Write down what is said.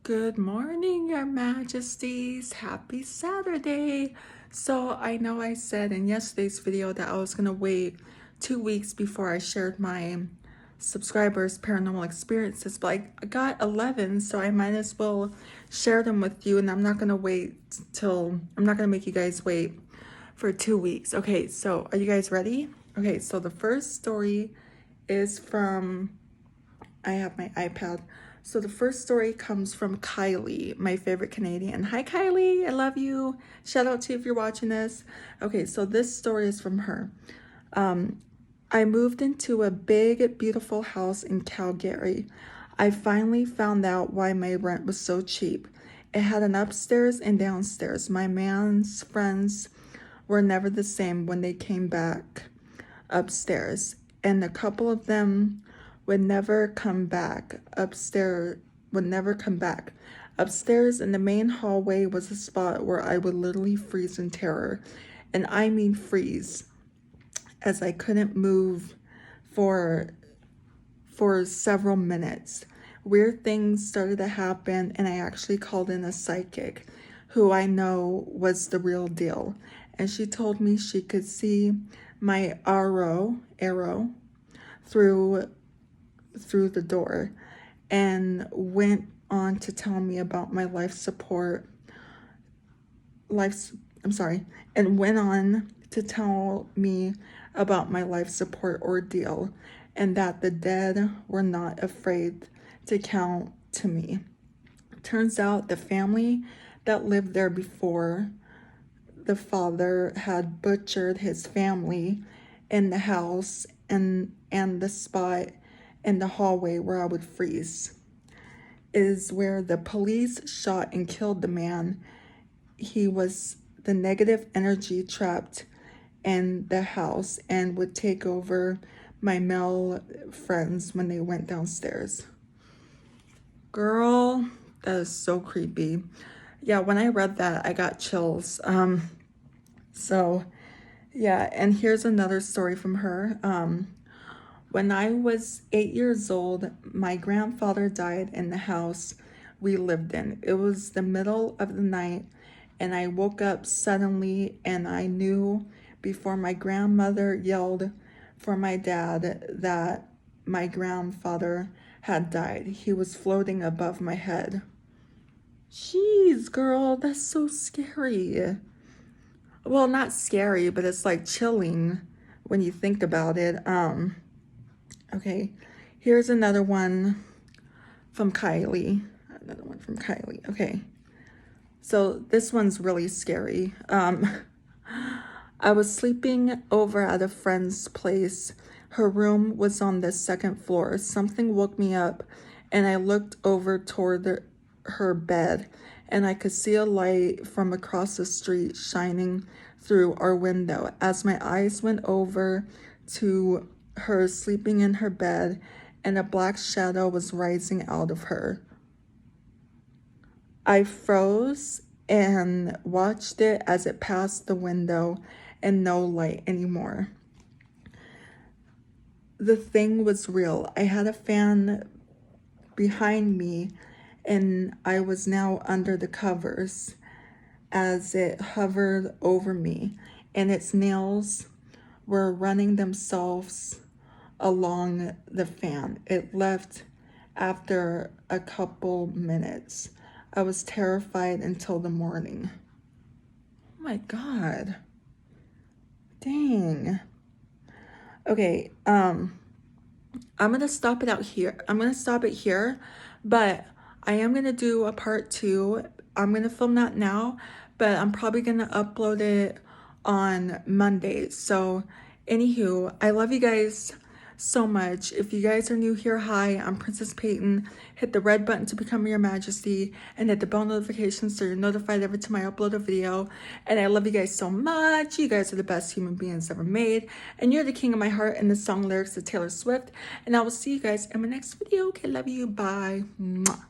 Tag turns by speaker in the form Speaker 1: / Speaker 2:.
Speaker 1: Good morning, Your Majesties. Happy Saturday. So I know I said in yesterday's video that I was going to wait 2 weeks before I shared my subscribers' paranormal experiences, but I got 11, so I might as well share them with you, and I'm not going to make you guys wait for 2 weeks. Okay, so are you guys ready? Okay, so the first story is from, I have my iPad. So the first story comes from Kylie, my favorite Canadian. Hi, Kylie. I love you. Shout out to you if you're watching this. Okay, so this story is from her. I moved into a big, beautiful house in Calgary. I finally found out why my rent was so cheap. It had an upstairs and downstairs. My man's friends were never the same when they came back upstairs, and a couple of them would never come back. Upstairs in the main hallway was a spot where I would literally freeze in terror. And I mean freeze, as I couldn't move for several minutes. Weird things started to happen, and I actually called in a psychic who I know was the real deal. And she told me she could see my arrow through the door, and went on to tell me about my life support ordeal, and that the dead were not afraid to count to me. Turns out the family that lived there before, the father had butchered his family in the house, and the spot in the hallway where I would freeze is where the police shot and killed the man. He was the negative energy trapped in the house and would take over my male friends when they went downstairs. Girl, that is so creepy. Yeah, when I read that, I got chills. So yeah, and here's another story from her. When I was 8 years old, my grandfather died in the house we lived in. It was the middle of the night, and I woke up suddenly, and I knew before my grandmother yelled for my dad that my grandfather had died. He was floating above my head. Jeez, girl, that's so scary. Well, not scary, but it's like chilling when you think about it. Okay, here's another one from Kylie. Okay, so this one's really scary. I was sleeping over at a friend's place. Her room was on the second floor. Something woke me up, and I looked over toward her bed, and I could see a light from across the street shining through our window. As my eyes went over to her sleeping in her bed, and a black shadow was rising out of her, I froze and watched it as it passed the window, and no light anymore. The thing was real. I had a fan behind me, and I was now under the covers as it hovered over me, and its nails were running themselves along the fan. It left after a couple minutes. I was terrified until the morning. Oh my God. Dang. Okay, I'm gonna stop it here, but I am gonna do a part 2. I'm gonna film that now, but I'm probably gonna upload it on Monday. So anywho, I love you guys so much. If you guys are new here, hi, I'm Princess Peyton. Hit the red button to become Your Majesty, and hit the bell notification so you're notified every time I upload a video. And I love you guys so much. You guys are the best human beings ever made, and you're the king of my heart, and the song lyrics of Taylor Swift. And I will see you guys in my next video. Okay, love you. Bye. Mwah.